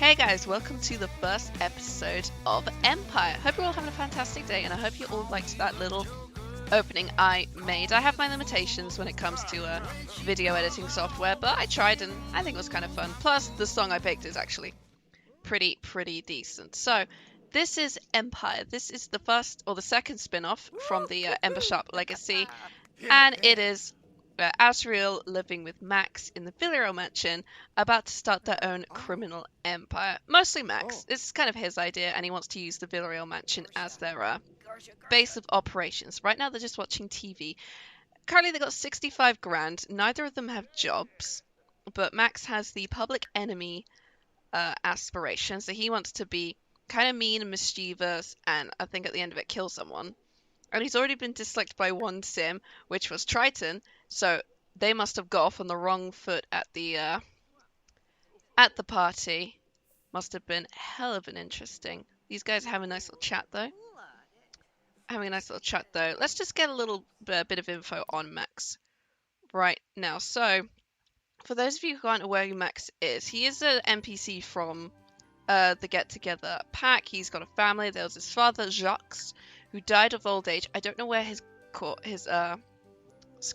Hey guys, welcome to the first episode of Empire. Hope you're all having a fantastic day, and I hope you all liked that little opening I made. I have my limitations when it comes to video editing software, but I tried and I think it was kind of fun. Plus, the song I picked is actually pretty decent. So, this is Empire. This is the first or the second spin-off from the Ember Sharp Legacy, and it is Azrael living with Max in the Villarreal mansion, about to start their own criminal empire. Mostly Max. It's kind of his idea, and he wants to use the Villarreal mansion as their base of operations. Right now, they're just watching TV. Currently, they got 65 grand. Neither of them have jobs, but Max has the public enemy aspiration, so he wants to be kind of mean and mischievous, and I think at the end of it, kill someone. And he's already been disliked by one sim, which was Triton, so they must have got off on the wrong foot at the party. Must have been hell of an interesting. These guys have a nice little chat though. Let's just get a little bit of info on Max right now. So, for those of you who aren't aware who Max is, he is an NPC from the Get Together pack. He's got a family. There was his father, Jacques, who died of old age. I don't know where his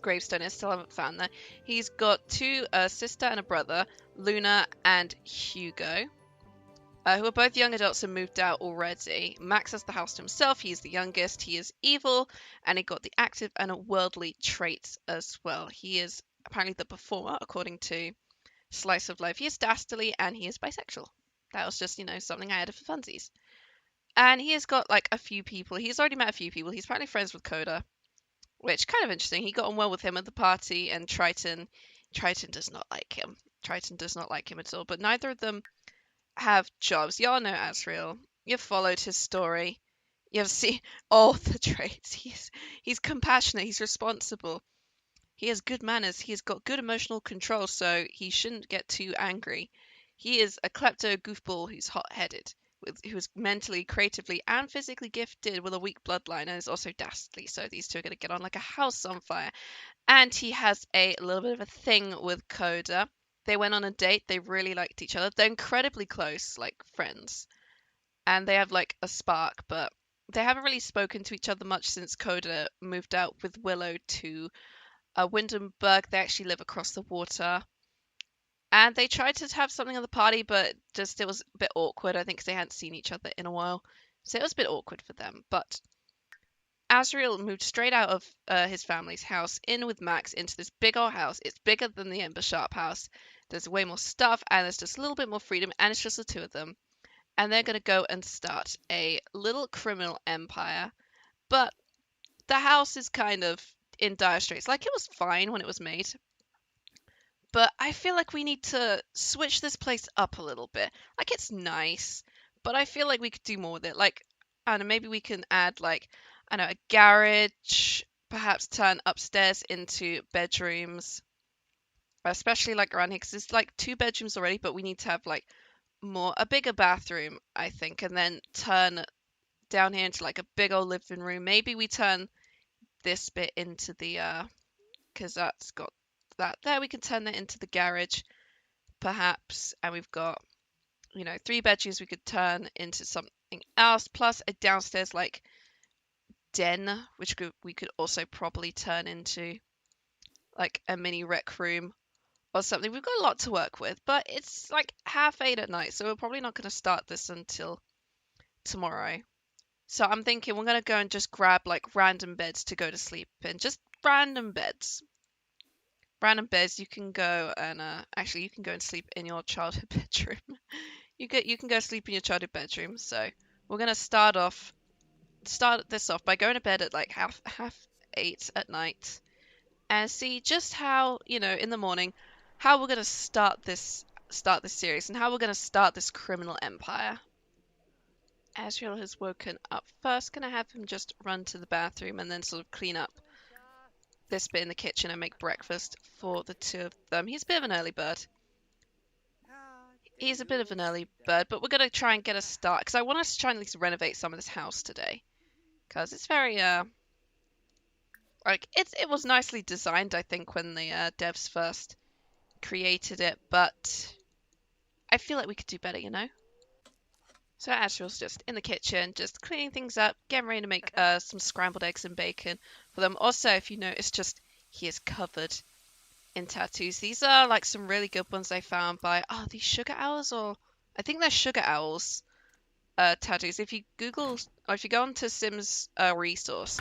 gravestone is. Still haven't found that. He's got a sister and a brother, Luna and Hugo, who are both young adults and moved out already. Max has the house to himself. He's the youngest. He is evil, and he got the active and worldly traits as well. He is apparently the performer, according to Slice of Life. He is dastardly, and he is bisexual. That was just, something I added for funsies. And he has got, a few people. He's already met a few people. He's apparently friends with Coda, which, kind of interesting. He got on well with him at the party, and Triton does not like him. Triton does not like him at all, but neither of them have jobs. Y'all know Azrael. You've followed his story. You've seen all the traits. He's compassionate. He's responsible. He has good manners. He has got good emotional control, so he shouldn't get too angry. He is a klepto goofball who's hot-headed, who is mentally, creatively, and physically gifted with a weak bloodline, and is also dastardly. So these two are going to get on like a house on fire. And he has a little bit of a thing with Coda. They went on a date. They really liked each other. They're incredibly close, like friends. And they have a spark, but they haven't really spoken to each other much since Coda moved out with Willow to Windenburg. They actually live across the water. And they tried to have something at the party, but it was a bit awkward, I think, because they hadn't seen each other in a while. So it was a bit awkward for them. But Azrael moved straight out of his family's house, in with Max, into this big old house. It's bigger than the Ember Sharp house. There's way more stuff, and there's just a little bit more freedom, and it's just the two of them. And they're going to go and start a little criminal empire. But the house is kind of in dire straits. It was fine when it was made. But I feel like we need to switch this place up a little bit. It's nice, but I feel like we could do more with it. I don't know, maybe we can add, a garage, perhaps turn upstairs into bedrooms, especially, around here, because there's, 2 bedrooms already, but we need to have, a bigger bathroom, I think, and then turn down here into, a big old living room. Maybe we turn this bit into the, because that's got that there. We can turn that into the garage, perhaps, and we've got 3 bedrooms we could turn into something else, plus a downstairs den, which we could also probably turn into a mini rec room or something. We've got a lot to work with, but it's 8:30 at night, so we're probably not going to start this until tomorrow. So I'm thinking we're going to go and just grab random beds to go to sleep in. Just random beds. You can go and actually you can go and sleep in your childhood bedroom. you can go sleep in your childhood bedroom. So we're gonna start this off by going to bed at half 8 at night, and see just how in the morning how we're gonna start this series and how we're gonna start this criminal empire. Azrael has woken up first. Gonna have him just run to the bathroom and then sort of clean up this bit in the kitchen and make breakfast for the two of them. He's a bit of an early bird. But we're going to try and get a start, because I want us to try and at least renovate some of this house today. Because it's very, it was nicely designed, I think, when the devs first created it, but I feel like we could do better, So Azrael's just in the kitchen, just cleaning things up, getting ready to make some scrambled eggs and bacon for them. Also, if you notice, just he is covered in tattoos. These are like some really good ones I found by these sugar owls, or I think they're sugar owls tattoos. If you Google or if you go onto Sims resource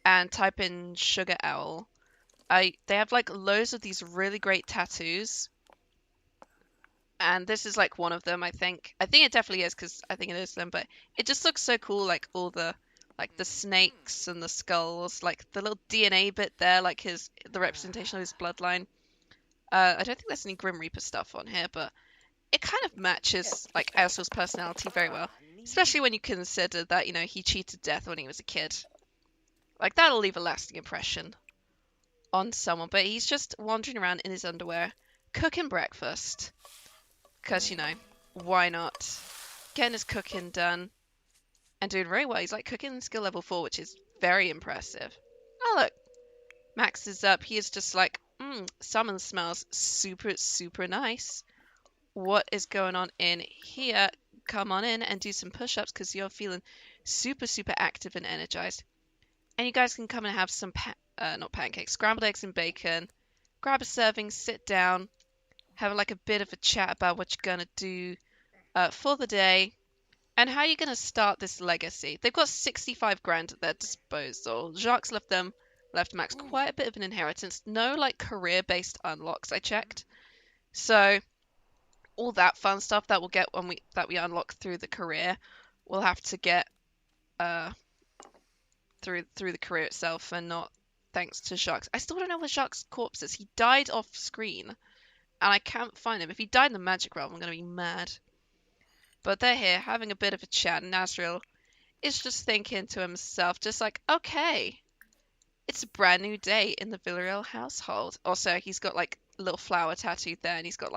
and type in sugar owl, they have like loads of these really great tattoos. And this is like one of them, I think. I think it definitely is because I think it is them, but it just looks so cool, like all the snakes and the skulls, like the little DNA bit there, like the representation of his bloodline. I don't think there's any Grim Reaper stuff on here, but it kind of matches like Azrael's personality very well, especially when you consider that he cheated death when he was a kid. Like that'll leave a lasting impression on someone. But he's just wandering around in his underwear, cooking breakfast. Because, why not? Getting his cooking done and doing very well. He's like cooking skill level 4, which is very impressive. Oh, look. Max is up. He is just like, salmon smells super, super nice. What is going on in here? Come on in and do some push-ups because you're feeling super, super active and energized. And you guys can come and have some, not pancakes, scrambled eggs and bacon. Grab a serving, sit down. Have like a bit of a chat about what you're gonna do for the day and how you're gonna start this legacy. They've got 65 grand at their disposal. Jacques left Max quite a bit of an inheritance. No like career-based unlocks, I checked. So all that fun stuff that we'll get when we unlock through the career, we'll have to get through the career itself and not thanks to Jacques. I still don't know where Jacques' corpse is. He died off screen. And I can't find him. If he died in the magic realm, I'm going to be mad. But they're here having a bit of a chat, and Azrael is just thinking to himself, just like, okay, it's a brand new day in the Villarreal household. Also, he's got like a little flower tattooed there, and he's got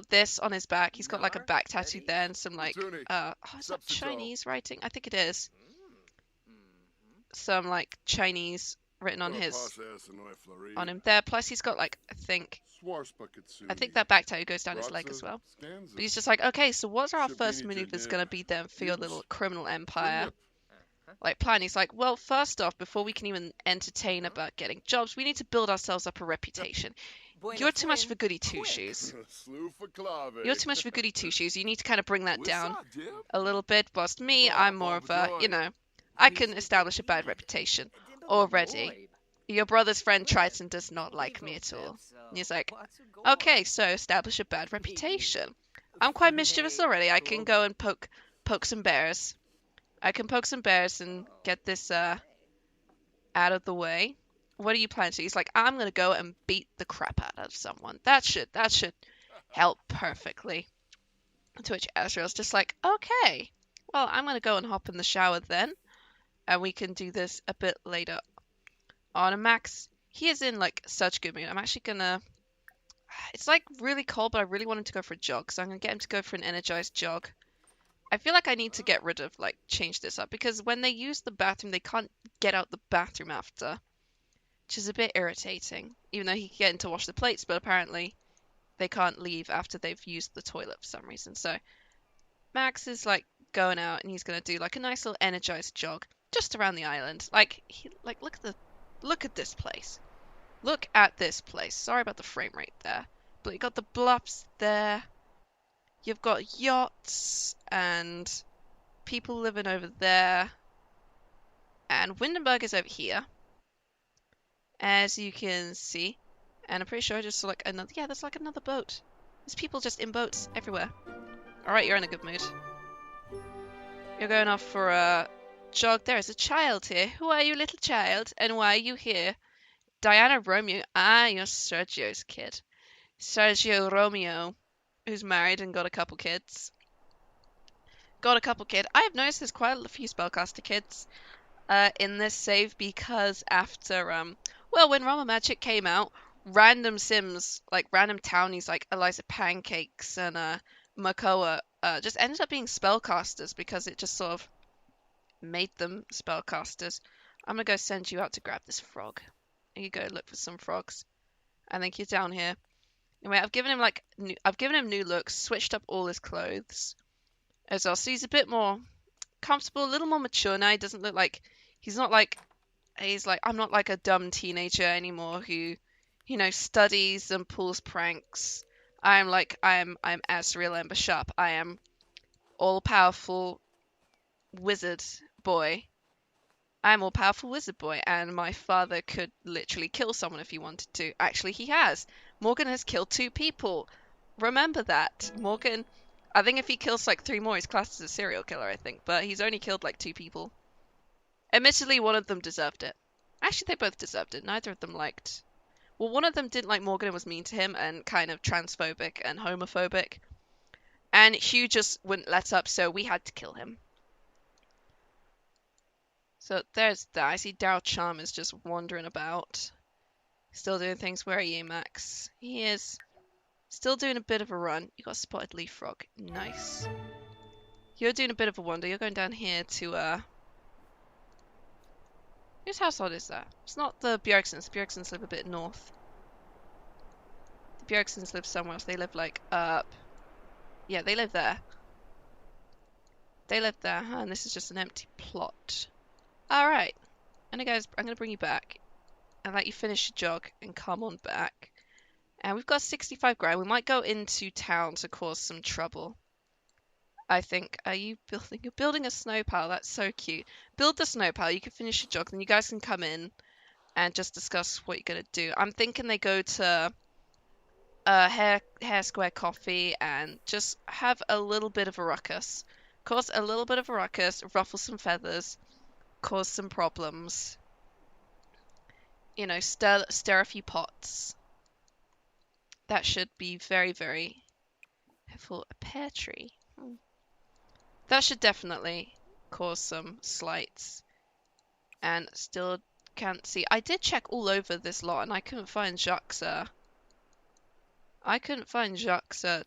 this on his back. He's got like a back tattoo there, and some like, is that Chinese writing? I think it is. Some like Chinese written on him there. Plus, he's got like I think that back tattoo goes down his leg as well. But he's just like, okay, so what are our first maneuvers gonna be then for your little criminal empire? Like plan. He's like, well, first off, before we can even entertain about getting jobs, we need to build ourselves up a reputation. You're too much of a goody two shoes. You're too much of a goody two shoes. You need to kind of bring that down a little bit. Whilst me, I'm more of a, I can establish a bad reputation already. Your brother's friend Triton does not like me at all. And he's like, okay, so establish a bad reputation. I'm quite mischievous already. I can go and poke some bears. I can poke some bears and get this out of the way. What are you planning to do? He's like, I'm gonna go and beat the crap out of someone. That should help perfectly. To which Azrael's just like, okay, well, I'm gonna go and hop in the shower then, and we can do this a bit later on. And Max, he is in like such good mood. I'm actually gonna. It's like really cold, but I really want him to go for a jog, so I'm gonna get him to go for an energized jog. I feel like I need to get rid of change this up because when they use the bathroom, they can't get out the bathroom after. Which is a bit irritating, even though he can get in to wash the plates, but apparently they can't leave after they've used the toilet for some reason. So Max is going out and he's gonna do a nice little energized jog just around the island. Look at this place. Look at this place. Sorry about the frame rate there, but you got the bluffs there. You've got yachts and people living over there, and Windenburg is over here. As you can see, and I'm pretty sure I just saw another, there's another boat. There's people just in boats everywhere. Alright, you're in a good mood. You're going off for a jog. There is a child here. Who are you, little child? And why are you here? Diana Romeo. Ah, you're Sergio's kid. Sergio Romeo, who's married and got a couple kids. I have noticed there's quite a few spellcaster kids in this save because after when Rama Magic came out, random Sims, random townies like Eliza Pancakes and Makoa, just ended up being spellcasters because it just sort of made them spellcasters. I'm gonna go send you out to grab this frog. You go look for some frogs. I think you're down here. Anyway, I've given him new looks, switched up all his clothes. as well. So he's a bit more comfortable, a little more mature now. He doesn't look like he's not like he's like I'm not like a dumb teenager anymore who, you know, studies and pulls pranks. I'm Azrael and Max. I am all powerful wizard boy. I'm all powerful wizard boy, and my father could literally kill someone if he wanted to. Actually, he has. Morgan has killed 2 people. Remember that. Morgan, I think if he kills like 3 more, he's classed as a serial killer, I think. But he's only killed like 2 people. Admittedly, one of them deserved it. Actually, they both deserved it. Neither of them liked. Well, one of them didn't like Morgan and was mean to him and kind of transphobic and homophobic. And Hugh just wouldn't let up, so we had to kill him. So there's that. I see Daryl Chalmers just wandering about. Still doing things. Where are you, Max? He is still doing a bit of a run. You got a spotted leaf frog. Nice. You're doing a bit of a wander. You're going down here to, whose household is that? It's not the Bjergsons. The Bjergsons live a bit north. The Bjergsons live somewhere else. They live, like, up. Yeah, they live there. They live there, huh? And this is just an empty plot. Alright. And guys, I'm going to bring you back and let you finish your jog and come on back. And we've got 65 grand. We might go into town to cause some trouble. I think. Are you building? You're building a snow pile. That's so cute. Build the snow pile. You can finish your jog. Then you guys can come in and just discuss what you're going to do. I'm thinking they go to Hair Square Coffee and just have a little bit of a ruckus. Cause a little bit of a ruckus. Ruffle some feathers. Cause some problems. You know, stir a few pots. That should be very, very helpful. A pear tree. That should definitely cause some slights. And still can't see. I did check all over this lot and I couldn't find Jacques'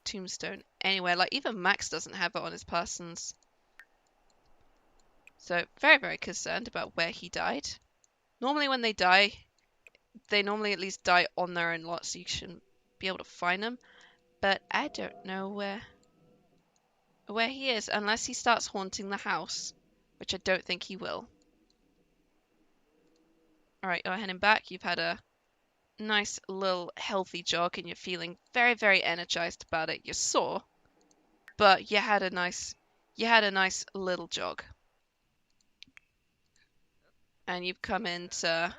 tombstone anywhere. Like, even Max doesn't have it on his persons. So, very, very concerned about where he died. Normally when they die, they normally at least die on their own lot, so you shouldn't be able to find them. But I don't know where he is, unless he starts haunting the house, which I don't think he will. Alright, you're heading back. You've had a nice little healthy jog and you're feeling very, very energized about it. You're sore, but you had a nice little jog. And you've come in to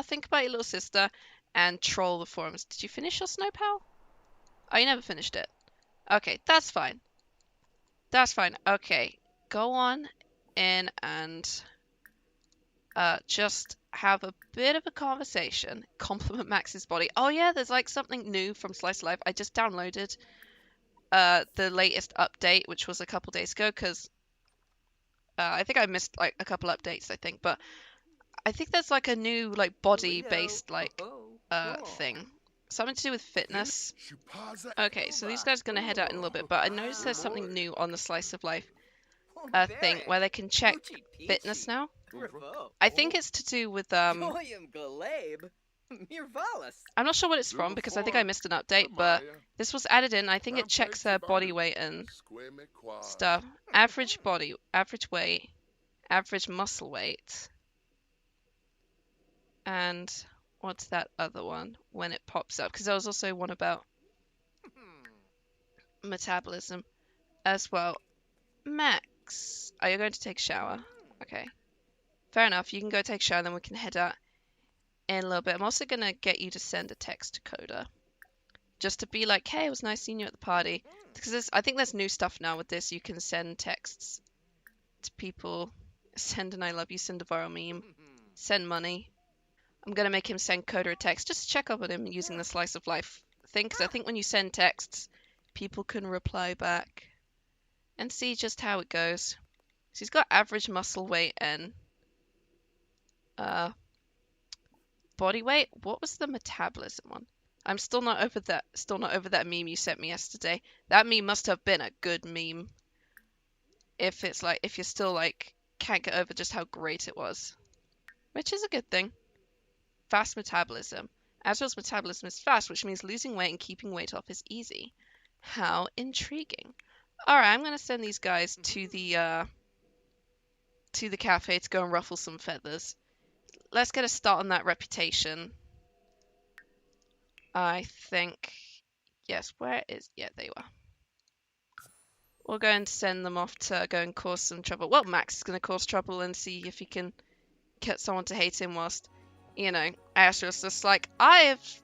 think about your little sister and troll the forums. Did you finish your snow pal? Oh, you never finished it. Okay, that's fine. That's fine. Okay, go on in and just have a bit of a conversation. Compliment Max's body. Oh yeah, there's like something new from Slice of Life. I just downloaded the latest update, which was a couple days ago, because I think I missed like a couple updates, I think, but I think there's like a new like body-based like thing. Something to do with fitness. Okay, so these guys are gonna head out in a little bit, but I noticed there's something new on the Slice of Life thing where they can check fitness now. I think it's to do with I'm not sure what it's from because I think I missed an update, but this was added in. I think it checks their body weight and stuff. Average weight, average muscle weight, and what's that other one when it pops up? Because there was also one about metabolism as well. Max, are you going to take a shower? Okay. Fair enough, you can go take a shower, then we can head out in a little bit. I'm also going to get you to send a text to Coda. Just to be like, hey, it was nice seeing you at the party. Because I think there's new stuff now with this. You can send texts to people. Send an I love you, send a viral meme, send money. I'm going to make him send Coda a text just to check up on him using the Slice of Life thing. Because I think when you send texts, people can reply back and see just how it goes. So he's got average muscle weight and body weight. What was the metabolism one? I'm still not over that meme you sent me yesterday. That meme must have been a good meme. If it's like, if you're still like can't get over just how great it was, which is a good thing. Fast metabolism. Azrael's metabolism is fast, which means losing weight and keeping weight off is easy. How intriguing. Alright, I'm gonna send these guys to the cafe to go and ruffle some feathers. Let's get a start on that reputation. I think... Yes, where is... Yeah, there you are. We're going to send them off to go and cause some trouble. Well, Max is going to cause trouble and see if he can get someone to hate him whilst, you know, Azrael's just like, I have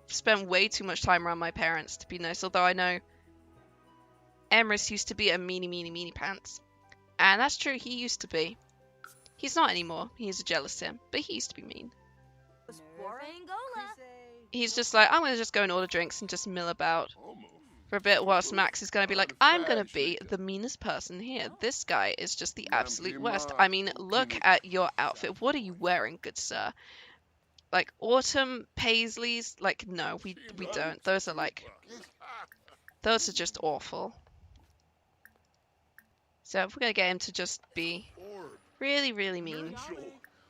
spent way too much time around my parents to be nice, although I know Emrys used to be a meanie pants. And that's true, he used to be. He's not anymore. He's a jealous sim, but he used to be mean. He's just like, I'm going to just go and order drinks and just mill about for a bit whilst Max is going to be like, I'm going to be the meanest person here. This guy is just the absolute worst. I mean, look at your outfit. What are you wearing, good sir? Like, autumn paisleys? Like, no, we don't. Those are just awful. So if we're going to get him to just be really mean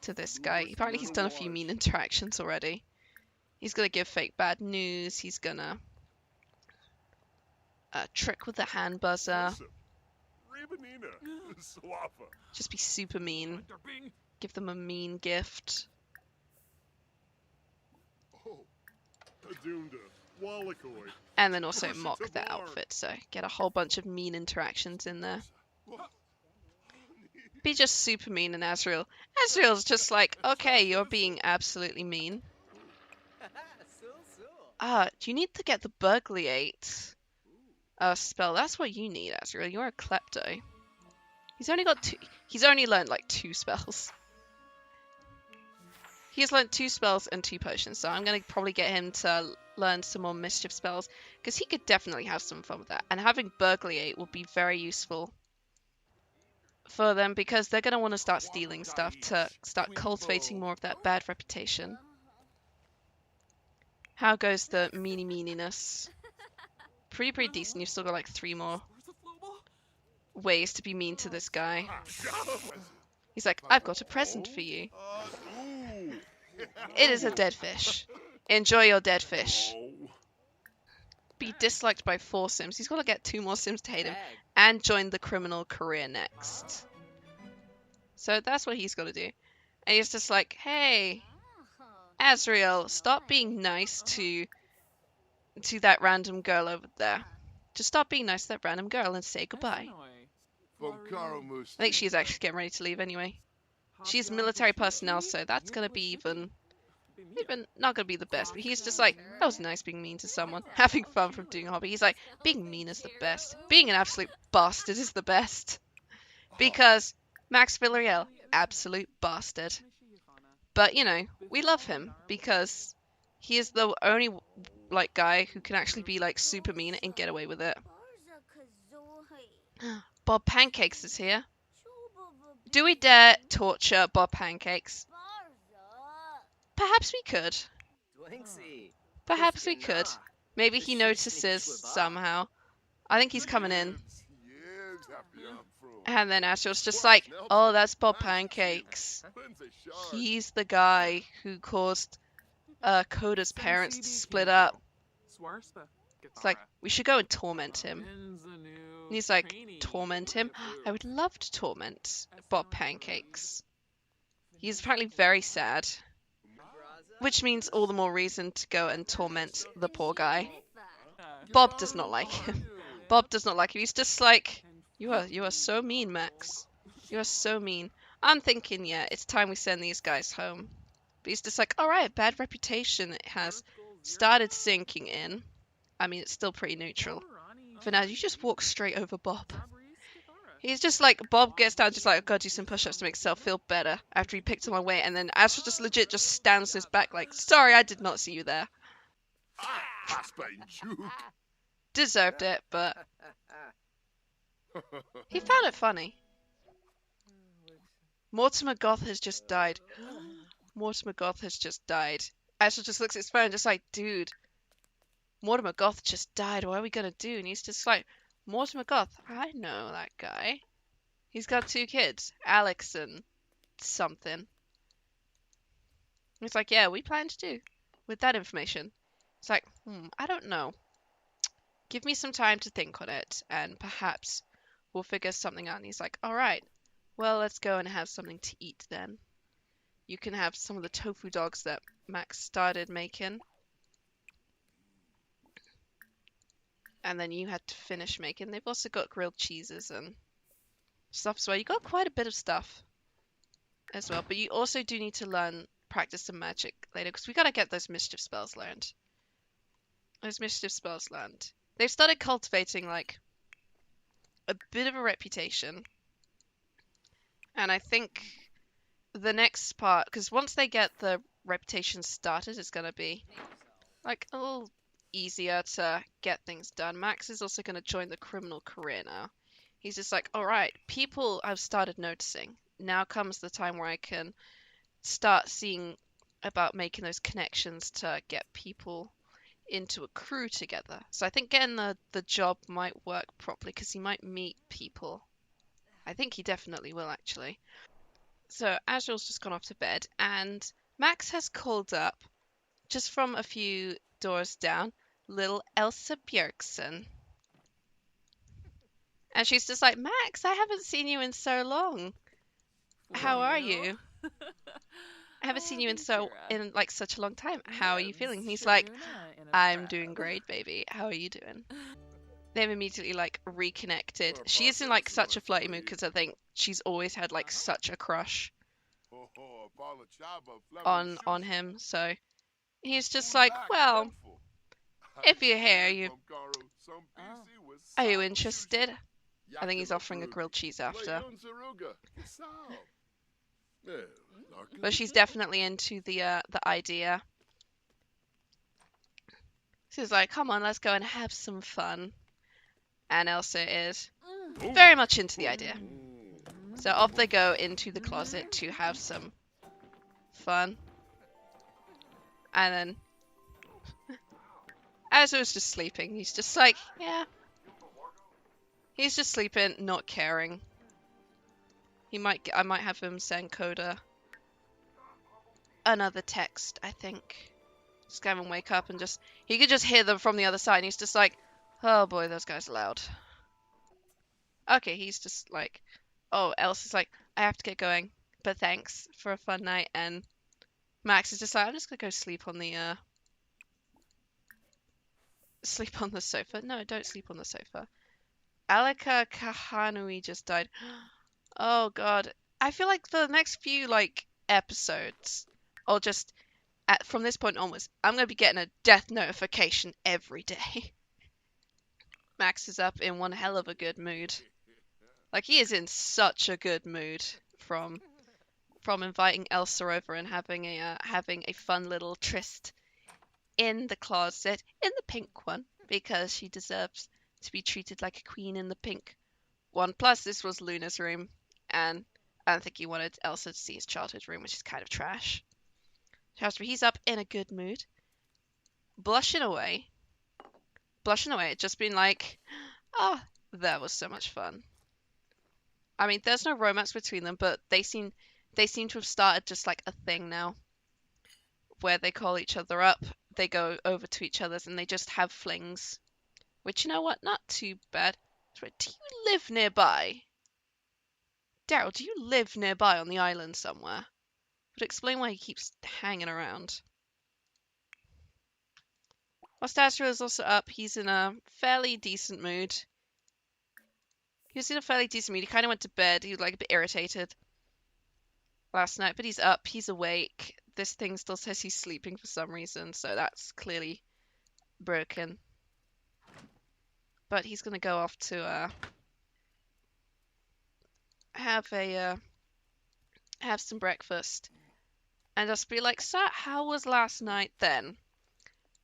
to this guy. Apparently he's done a few mean interactions already. He's going to give fake bad news. He's going to trick with the hand buzzer. Just be super mean. Give them a mean gift. And then also mock their outfit, so get a whole bunch of mean interactions in there. Be just super mean and Azrael's just like, okay, you're being absolutely mean. Do you need to get the burgliate spell? That's what you need, Azrael. You're a klepto. He's only learned like 2 spells. He's learned 2 spells and 2 potions, so I'm going to probably get him to learn some more mischief spells, because he could definitely have some fun with that. And having burgliate will be very useful for them, because they're going to want to start stealing stuff to start cultivating more of that bad reputation. How goes the meaniness? Pretty decent. You've still got like 3 more ways to be mean to this guy. He's like, I've got a present for you. It is a dead fish. Enjoy your dead fish. Be disliked by 4 sims. He's got to get 2 more sims to hate him and join the criminal career next. So that's what he's got to do. And he's just like, hey, Azrael, stop being nice to that random girl over there. Just stop being nice to that random girl and say goodbye. I think she's actually getting ready to leave anyway. She's military personnel, so that's going to be even not going to be the best. But he's just like, that was nice being mean to someone. Having fun from doing a hobby. He's like, being mean is the best. Being an absolute bastard is the best. Because Max Villarreal, absolute bastard. But, you know, we love him because he is the only, like, guy who can actually be, like, super mean and get away with it. Bob Pancakes is here. Do we dare torture Bob Pancakes? Perhaps we could. Perhaps we could. Maybe he notices somehow. I think he's coming in. And then Azrael's just like, oh, that's Bob Pancakes. He's the guy who caused Coda's parents to split up. It's like, we should go and torment him. And he's like, torment him? I would love to torment Bob Pancakes. He's apparently very sad. Which means all the more reason to go and torment the poor guy. Bob does not like him. Bob does not like him. He's just like, you are so mean, Max. You are so mean. I'm thinking, yeah, it's time we send these guys home. But he's just like, alright, bad reputation has started sinking in. I mean, it's still pretty neutral. For now, you just walk straight over Bob. He's just like, Bob gets down, just like, I've got to do some push-ups to make himself feel better after he picked up my weight, and then Azrael just legit just stands on his back like, sorry, I did not see you there. Deserved it, but he found it funny. Mortimer Goth has just died. Mortimer Goth has just died. Azrael just looks at his phone just like, dude, Mortimer Goth just died, what are we gonna do? And he's just like, Mortimer Goth, I know that guy. He's got 2 kids, Alex and something. He's like, yeah, we plan to do with that information. It's like, I don't know. give me some time to think on it, and perhaps we'll figure something out. And he's like, all right, well, let's go and have something to eat then. You can have some of the tofu dogs that Max started making. And then you had to finish making. They've also got grilled cheeses and stuff as well. You got quite a bit of stuff as well. But you also do need to practice some magic later, because we gotta get those mischief spells learned. They've started cultivating, like, a bit of a reputation. And I think the next part, because once they get the reputation started, it's gonna be, like, a little easier to get things done. Max is also gonna join the criminal career now. He's just like, all right, people have started noticing. Now comes the time where I can start seeing about making those connections to get people into a crew together. So I think getting the job might work properly, because he might meet people. I think he definitely will, actually. So Azrael's just gone off to bed, and Max has called up, just from a few doors down, little Elsa Bjergsen. And she's just like, Max, I haven't seen you in so long. How are you? I haven't seen you in like such a long time. How are you feeling? And he's like, I'm doing great, baby. How are you doing? They've immediately like reconnected. She is in like such a flirty mood, because I think she's always had like such a crush on him. So he's just like, well, if you're here, are you interested? I think he's offering a grilled cheese after. But she's definitely into the idea. She's like, come on, let's go and have some fun. And Elsa is very much into the idea. So off they go into the closet to have some fun. And then Azrael's just sleeping. He's just like, yeah. He's just sleeping, not caring. I might have him send Coda another text, I think. Just have him wake up and he could just hear them from the other side, and he's just like, oh boy, those guys are loud. Okay, he's just like, oh, Elsa's like, I have to get going, but thanks for a fun night. And Max is just like, I'm just gonna go sleep on the sofa. No, don't sleep on the sofa. Alika Kahanui just died. Oh god. I feel like the next few like episodes, or just from this point onwards, I'm gonna be getting a death notification every day. Max is up in one hell of a good mood. Like, he is in such a good mood from inviting Elsa over and having a fun little tryst in the closet, in the pink one, because she deserves to be treated like a queen in the pink one. Plus, this was Luna's room, and I don't think he wanted Elsa to see his childhood room, which is kind of trash. However, he's up in a good mood, blushing away, just being like, oh, that was so much fun. I mean, there's no romance between them, but they seem to have started just like a thing now, where they call each other up, they go over to each other's, and they just have flings. Which, you know what? Not too bad. Do you live nearby? Daryl, do you live nearby on the island somewhere? Would explain why he keeps hanging around. Whilst Azrael is also up, he's in a fairly decent mood. He kind of went to bed. He was like a bit irritated last night, but he's up. He's awake. This thing still says he's sleeping for some reason, so that's clearly broken. But he's gonna go off to have some breakfast and just be like, "Sir, how was last night then?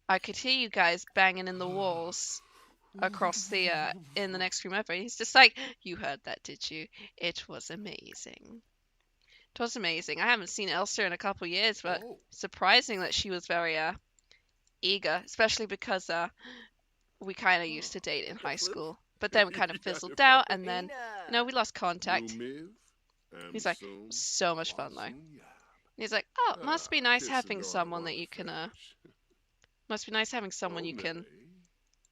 I could hear you guys banging in the walls across the in the next room over." He's just like, "You heard that, did you? It was amazing. It was amazing. I haven't seen Elsa in a couple years, but surprising that she was very eager, especially because we kind of used to date in high school, but then we kind of fizzled out, and then we lost contact." He's like, "So much fun though." He's like, "Oh, must be nice having someone that you can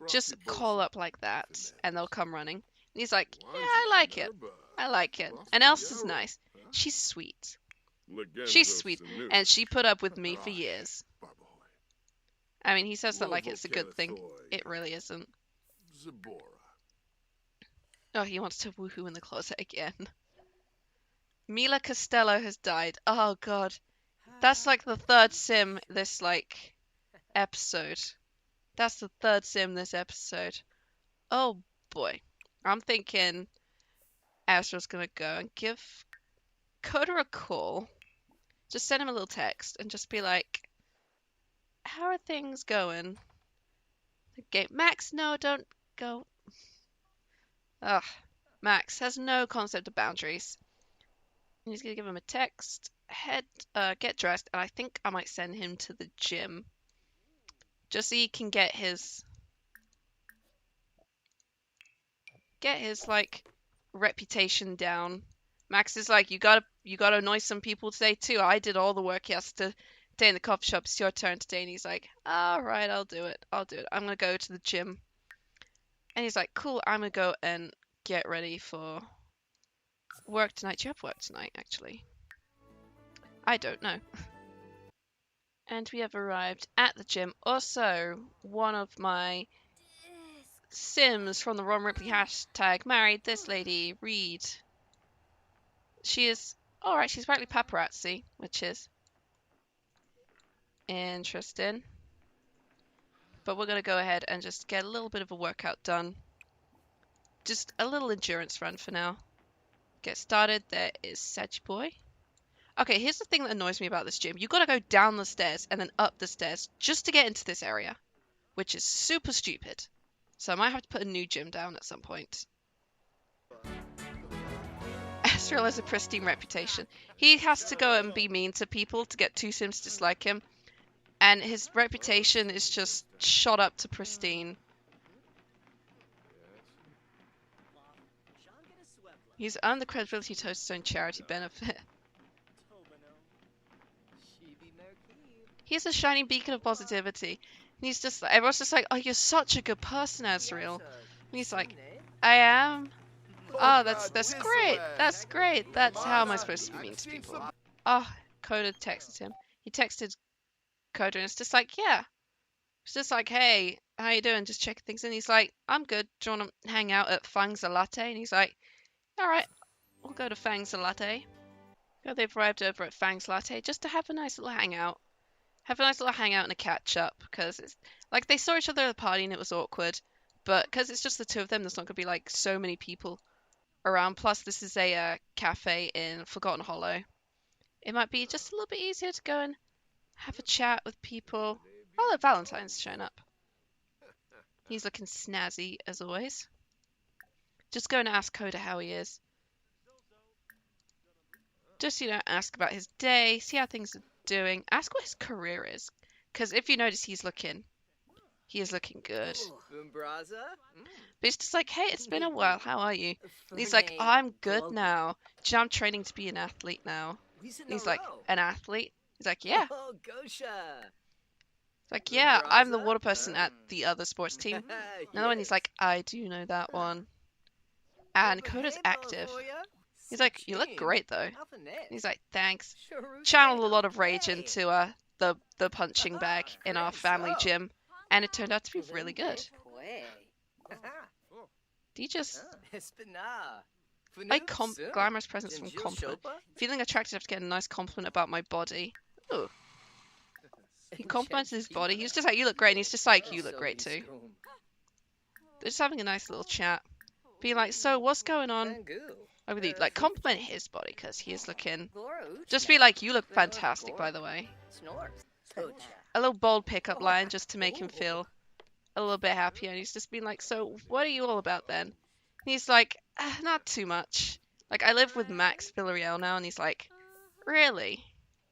Just call up like that, and they'll come running. And he's like, yeah, I like it. I like it. And Elsa's nice. She's sweet. She's sweet, and she put up with me for years. I mean, he says that like it's a good thing. It really isn't. Oh, he wants to woohoo in the closet again. Mila Costello has died. Oh god. That's like the third sim this like episode. That's the third sim this episode. Oh boy. I'm thinking Azrael's gonna go and give Coda a call. Just send him a little text and just be like, how are things going? Okay, Max, no, don't go. Ugh. Max has no concept of boundaries. He's gonna give him a text, get dressed, and I think I might send him to the gym. Just so he can get his like reputation down. Max is like, you gotta annoy some people today too. I did all the work yesterday in the coffee shop. It's your turn today. And he's like, all right, I'll do it. I'm gonna go to the gym. And he's like, cool, I'm gonna go and get ready for work tonight. Do you have work tonight, actually? I don't know. And we have arrived at the gym. Also, one of my Sims from the Ron Ripley hashtag married this lady, Reed. She is alright, she's rightly paparazzi, which is interesting. But we're gonna go ahead and just get a little bit of a workout done. Just a little endurance run for now. Get started. There is Sedge Boy. Okay, here's the thing that annoys me about this gym. You gotta go down the stairs and then up the stairs just to get into this area, which is super stupid. So I might have to put a new gym down at some point. Azrael has a pristine reputation. He has to go and be mean to people to get two Sims to dislike him. And his reputation is just shot up to pristine. He's earned the credibility to host his own charity benefit. He's a shining beacon of positivity. And he's just like, everyone's just like, oh, you're such a good person, Azrael. And he's like, I am. Oh, that's great. That's great. That's how am I supposed to be mean to people? Oh, Coda texted him. He texted Coda and it's just like, yeah. It's just like, hey, how you doing? Just checking things in. He's like, I'm good. Do you want to hang out at Fang's a Latte? And he's like, all right, we'll go to Fang's a Latte. So they've arrived over at Fang's Latte just to have a nice little hangout. Have a nice little hangout and a catch up because it's like they saw each other at the party and it was awkward. But because it's just the two of them, there's not going to be like so many people around. Plus, this is a cafe in Forgotten Hollow. It might be just a little bit easier to go and have a chat with people. Oh, look, Valentine's shown up. He's looking snazzy as always. Just go and ask Coda how he is. Just, ask about his day, see how things are doing. Ask what his career is. Because if you notice, he is looking good. But it's just like, hey, it's been a while. How are you? And he's like, oh, I'm good now. Do you know I'm training to be an athlete now? And he's like, an athlete? He's like, yeah. It's like, yeah, I'm the water person at the other sports team. Another one, he's like, I do know that one. And Coda's active. He's like, you look great though. He's like, thanks. Channeled a lot of rage into the punching bag in our family gym, and it turned out to be really good. Do you just like glamorous presence from compliment? Feeling attracted enough to get a nice compliment about my body. Ooh. He complimented his body. He was just like, you look great, and he's just like, you look great too. They're just having a nice little chat. Being like, so what's going on? I really like compliment his body because he is looking. Just be like, you look fantastic, by the way. A little bold pickup line just to make him feel a little bit happier. And he's just been like, so what are you all about then? And he's like, not too much. Like, I live with Max Villarreal now, and he's like, really?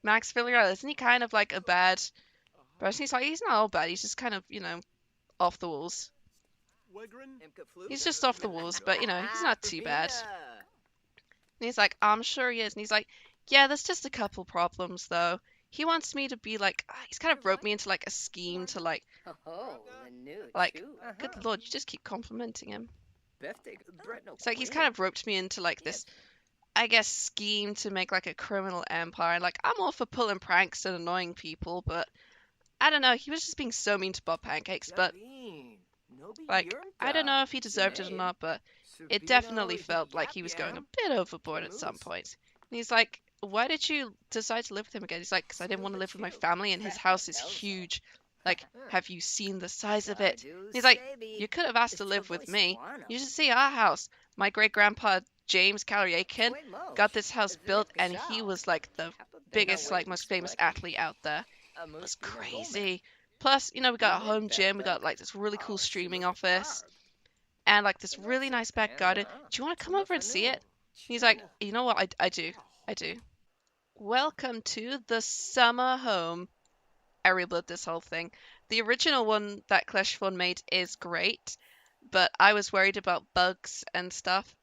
Max Villarreal, isn't he kind of like a bad person? He's like, he's not all bad. He's just kind of, off the walls. He's just off the walls, but, he's not too bad. And he's like, I'm sure he is. And he's like, yeah, there's just a couple problems, though. he wants me to be like, he's kind of roped me into like a scheme to like, good lord, you just keep complimenting him. It's like he's kind of roped me into like this, I guess, scheme to make like a criminal empire. Like, I'm all for pulling pranks and annoying people, but I don't know, he was just being so mean to Bob Pancakes, but like, I don't know if he deserved it or not, but it definitely felt like he was going a bit overboard at some point. And he's like, why did you decide to live with him again? He's like, because I didn't want to live with my family and his house is huge. Like, have you seen the size of it? And he's like, you could have asked to live with me. You should see our house. My great-grandpa James Aiken got this house built, and he was like the biggest, like most famous athlete out there. It was crazy. Plus, you know, we got a home gym, we got like this really cool streaming office, and like this really nice back garden. Do you want to come over and see it? He's like, you know what? I do. Welcome to the summer home. I rebuilt this whole thing. The original one that Clash Fun made is great, but I was worried about bugs and stuff,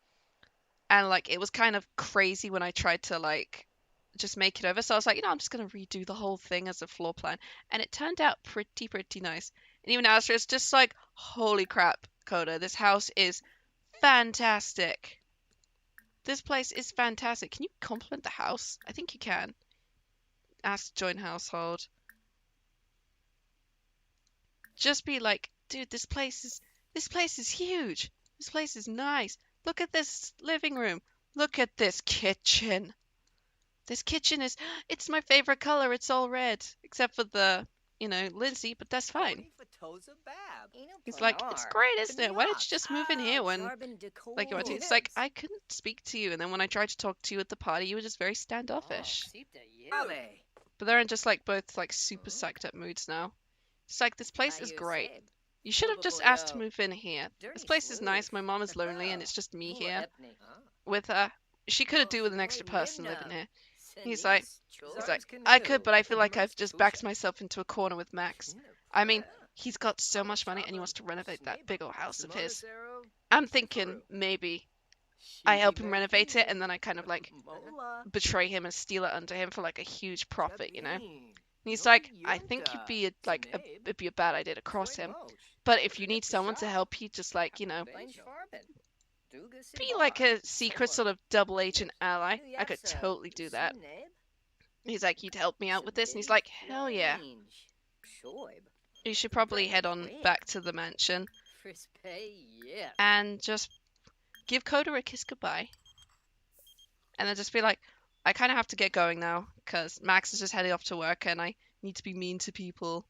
and like it was kind of crazy when I tried to like just make it over. So I was like, you know, I'm just gonna redo the whole thing as a floor plan, and it turned out pretty nice. And even Astra is just like, holy crap, Coda, this house is fantastic. This place is fantastic. Can you compliment the house? I think you can. Ask to join household. Just be like, dude, this place is huge. This place is nice. Look at this living room. Look at this kitchen. This kitchen is, it's my favorite color. It's all red, except for the, you know, Lindsay, but that's fine. He's like, it's great, isn't it? Why don't you just move in here when, like, you want to? It's like, I couldn't speak to you, and then when I tried to talk to you at the party, you were just very standoffish. But they're in just, like, both, like, super psyched up moods now. It's like, this place is great. You should have just asked to move in here. This place is nice. My mom is lonely, and it's just me here with her. She could have do with an extra person living here. He's like, I could, but I feel like I've just backed myself into a corner with Max. I mean, he's got so much money and he wants to renovate that big old house of his. I'm thinking maybe I help him renovate it and then I kind of like betray him and steal it under him for like a huge profit, you know? And he's like, I think it'd be a bad idea to cross him. But if you need someone to help you, just like, you know, be like a secret sort of double agent ally, I could totally do that. He's like, you'd help me out with this? And he's like, hell yeah. You should probably head on back to the mansion and just give Coda a kiss goodbye. And then just be like, I kind of have to get going now because Max is just heading off to work and I need to be mean to people.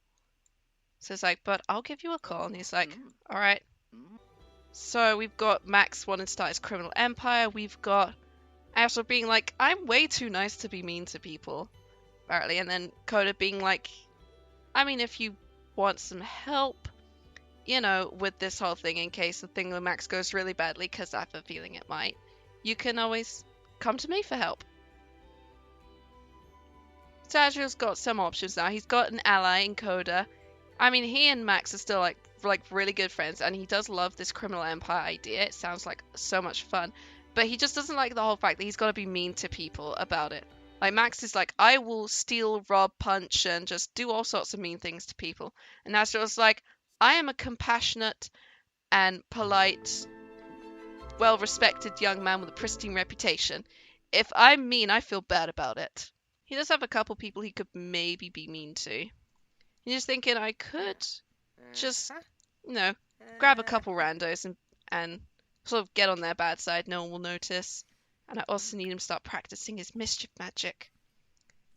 So it's like, but I'll give you a call. And he's like, all right. So we've got Max wanting to start his criminal empire. We've got Azrael being like, I'm way too nice to be mean to people, apparently. And then Coda being like, I mean, if you want some help, you know, with this whole thing, in case the thing with Max goes really badly, because I have a feeling it might, you can always come to me for help. So Azrael's got some options now. He's got an ally in Coda. I mean, he and Max are still like really good friends, and he does love this criminal empire idea. It sounds like so much fun, but he just doesn't like the whole fact that he's got to be mean to people about it. Like, Max is like, I will steal, rob, punch, and just do all sorts of mean things to people. And Azrael's like, I am a compassionate and polite, well-respected young man with a pristine reputation. If I'm mean, I feel bad about it. He does have a couple people he could maybe be mean to. He's just thinking, I could just, you know, grab a couple randos and sort of get on their bad side. No one will notice. And I also need him to start practicing his mischief magic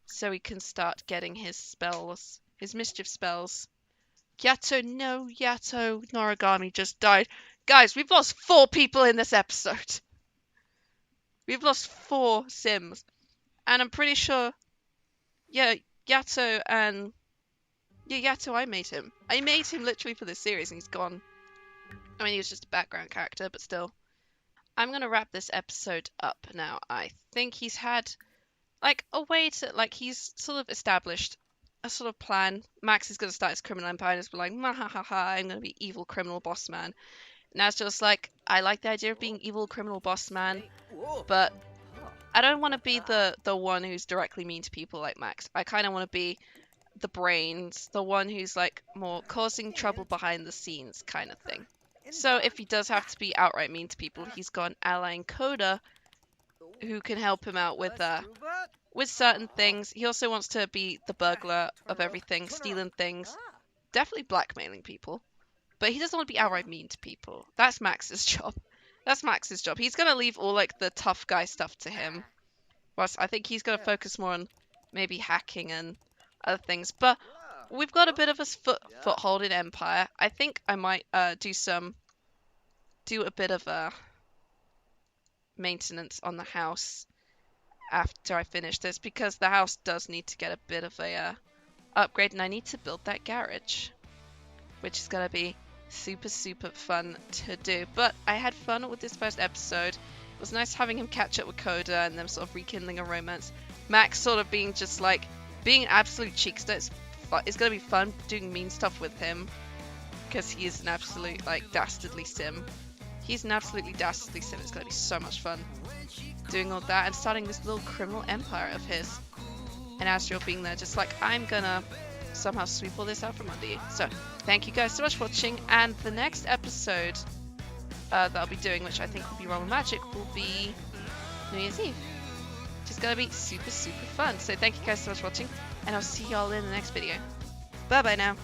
so he can start getting his spells, his mischief spells. Yato, no, Yato, Noragami just died. Guys, we've lost 4 people in this episode. We've lost 4 Sims. And I'm pretty sure, yeah, Yato, I made him. I made him literally for this series and he's gone. I mean, he was just a background character, but still. I'm going to wrap this episode up now. I think he's had, like, a way to, like, he's sort of established a sort of plan. Max is going to start his criminal empire and just be like, I'm going to be evil criminal boss man. And that's just like, I like the idea of being evil criminal boss man, but I don't want to be the one who's directly mean to people like Max. I kind of want to be the brains, the one who's like more causing trouble behind the scenes kind of thing. So if he does have to be outright mean to people, he's got an ally in Coda who can help him out with certain things. He also wants to be the burglar of everything, stealing things, definitely blackmailing people. But he doesn't want to be outright mean to people. That's Max's job. That's Max's job. He's going to leave all like the tough guy stuff to him. Whilst I think he's going to focus more on maybe hacking and other things. But we've got a bit of a foothold in Empire. I think I might do a bit of a maintenance on the house after I finish this, because the house does need to get a bit of a upgrade, and I need to build that garage, which is going to be super fun to do. But I had fun with this first episode. It was nice having him catch up with Coda and them sort of rekindling a romance. Max sort of being just like being an absolute cheekster. It's going to be fun doing mean stuff with him, because he is an absolute like dastardly sim. He's an absolutely dastardly sim. It's going to be so much fun doing all that and starting this little criminal empire of his. And Azrael being there just like, I'm gonna somehow sweep all this out from under you. So thank you guys so much for watching, and the next episode that I'll be doing, which I think will be Roman Magic, will be New Year's Eve, which is going to be super fun. So thank you guys so much for watching, and I'll see y'all in the next video. Bye bye now.